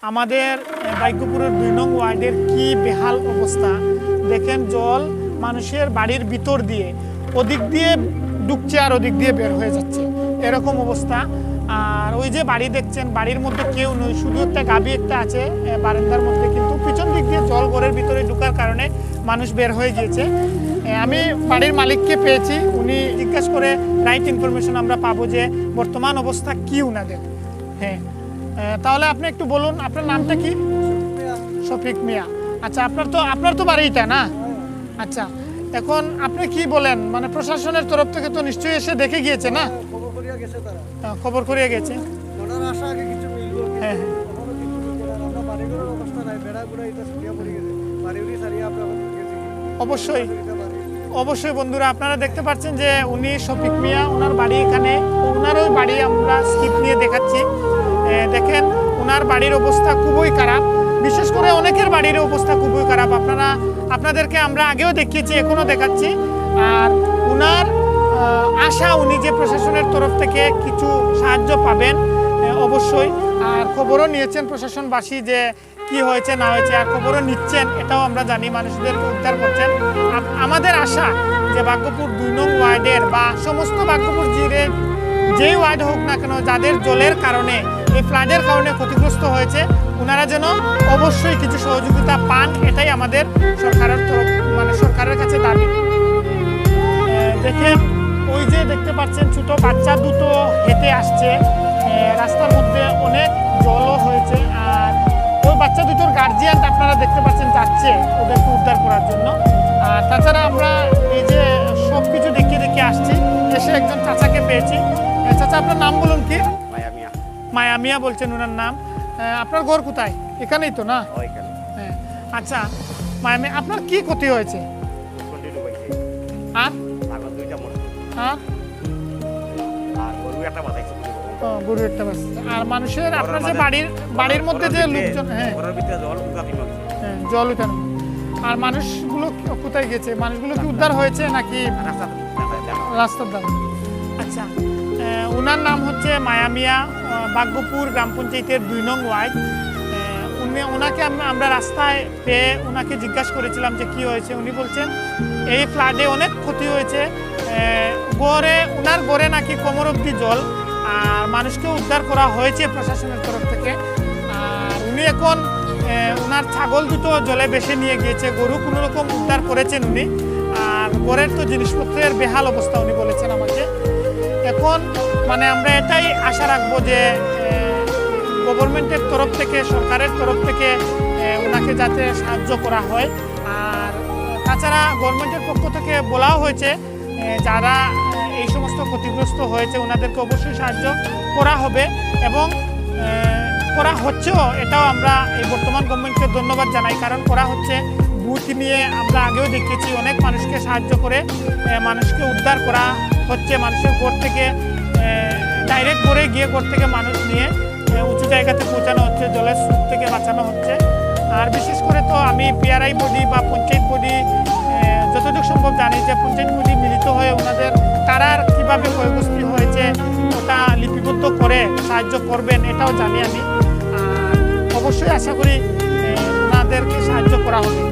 আমাদের ভাগ্যপুরের ২ নং ওয়ার্ডের কি বেহাল অবস্থা দেখেন। জল মানুষের বাড়ির ভিতর দিয়ে ওদিক দিয়ে ঢুকছে আর ওদিক দিয়ে বের হয়ে যাচ্ছে, এরকম অবস্থা। আর ওই যে বাড়ি দেখছেন, বাড়ির মধ্যে কেউ নেই, শুধু একটা গাভী একটা আছে বারান্দার মধ্যে, কিন্তু পিছন দিক দিয়ে জল ঘরের ভিতরে ঢুকার কারণে মানুষ বের হয়ে গিয়েছে। আমি বাড়ির মালিককে পেয়েছি, উনি জিজ্ঞাসা করে রাইট ইনফরমেশন আমরা পাবো যে বর্তমান অবস্থা কি উনাদের। হ্যাঁ, তাহলে আপনি একটু বলুন আপনার নামটা কি? শফিক মিয়া। আচ্ছা, আপনার তো বাড়িটা না? আচ্ছা, এখন আপনি কি বলেন, মানে প্রশাসনের তরফ থেকে তো নিশ্চয়ই এসে দেখে গিয়েছে না? খবর করিয়ে গেছে। হ্যাঁ, অবশ্যই অবশ্যই বন্ধুরা, আপনারা দেখতে পাচ্ছেন যে উনি শফিক মিয়া, ওনার বাড়ি এখানে। ওনারও বাড়ি আমরা স্কিপ নিয়ে দেখাচ্ছি। দেখেন ওনার বাড়ির অবস্থা খুবই খারাপ, বিশেষ করে অনেকের বাড়ির অবস্থা খুবই খারাপ। আপনাদেরকে আমরা আগেও দেখিয়েছি, এখনও দেখাচ্ছি। আর ওনার আশা উনি যে প্রশাসনের তরফ থেকে কিছু সাহায্য পাবেন অবশ্যই। আর খবরও নিয়েছেন প্রশাসনবাসী যে কি হয়েছে না হয়েছে, আর খবরও নিচ্ছেন, এটাও আমরা জানি, মানুষদেরকে উদ্ধার করছেন। আমাদের আশা যে ভাগ্যপুর ২ নং ওয়ার্ডের বা সমস্ত ভাগ্যপুর জিরের যেই ওয়ার্ড হোক না কেন, যাদের জলের কারণে এই ফ্লাডের কারণে ক্ষতিগ্রস্ত হয়েছে, ওনারা যেন অবশ্যই কিছু সহযোগিতা পান, এটাই আমাদের সরকারের কাছে দাবি। দেখেন ওই যে দেখতে পাচ্ছেন ছোট বাচ্চা দুটো হেঁটে আসছে, রাস্তার মধ্যে অনেক জলও হয়েছে। আর ওই বাচ্চা দুটোর গার্জিয়ান আপনারা দেখতে পাচ্ছেন যাচ্ছে ওদেরকে উদ্ধার করার জন্য। আর তাছাড়া আমরা এই যে সব কিছু দেখে আসছি, এসে একজন চাচাকে পেয়েছি। চাচা, আপনার নাম বলুন কি? মায়া মিয়া বলছেন ওনার নাম। আপনার ঘর কোথায়? এখানেই তো না? হ্যাঁ। আচ্ছা মায়া মিয়া, আপনার কি ক্ষতি হয়েছে? আর গরু একটা বাচ্চা। আর মানুষের আপনার যে বাড়ির মধ্যে যে লোকজন, হ্যাঁ জল উঠানো, আর মানুষগুলো কোথায় গেছে? মানুষগুলো কি উদ্ধার হয়েছে নাকি রাস্তার ধারে? আচ্ছা, ওনার নাম হচ্ছে মায়া মিয়া, ভাগ্যপুর গ্রাম পঞ্চায়েতের ২ নং ওয়ার্ড। ওনাকে আমরা রাস্তায় পেয়ে ওনাকে জিজ্ঞাসা করেছিলাম যে কি হয়েছে। উনি বলছেন এই ফ্লাডে অনেক ক্ষতি হয়েছে, ওনার গড়ে নাকি কোমর অবধি জল, আর মানুষকে উদ্ধার করা হয়েছে প্রশাসনের তরফ থেকে। আর উনি এখন ওনার ছাগল দুটো জলে ভেসে নিয়ে গিয়েছে, গরু কোনো রকম উদ্ধার করেছেন উনি। আর ঘরের তো জিনিসপত্রের বেহাল অবস্থা উনি বলেছেন আমাকে। এখন মানে আমরা এটাই আশা রাখবো যে গভর্নমেন্টের তরফ থেকে, সরকারের তরফ থেকে ওনাকে যাতে সাহায্য করা হয়। আর তাছাড়া গভর্নমেন্টের পক্ষ থেকে বলাও হয়েছে যারা এই সমস্ত ক্ষতিগ্রস্ত হয়েছে ওনাদেরকে অবশ্যই সাহায্য করা হবে, এবং করা হচ্ছেও। এটাও আমরা এই বর্তমান গভর্নমেন্টকে ধন্যবাদ জানাই, কারণ করা হচ্ছে। বুথ নিয়ে আমরা আগেও দেখেছি অনেক মানুষকে সাহায্য করে মানুষকে উদ্ধার করা হচ্ছে। মানুষের ঘর থেকে ডাইরেক্ট ঘরে গিয়ে ঘর থেকে মানুষ নিয়ে উঁচু জায়গাতে পৌঁছানো হচ্ছে, জলের স্রোত থেকে বাঁচানো হচ্ছে। আর বিশেষ করে তো আমি পিআরআই বডি বা পঞ্চায়েত বডি যতটুকু সম্ভব জানি যে পঞ্চায়েত বডি মিলিত হয়ে ওনাদের কারার কীভাবে ক্ষয়গ্রস্ত হয়েছে ওটা লিপিবদ্ধ করে সাহায্য করবেন, এটাও জানি আমি। আর অবশ্যই আশা করি ওনাদেরকে সাহায্য করা হবে।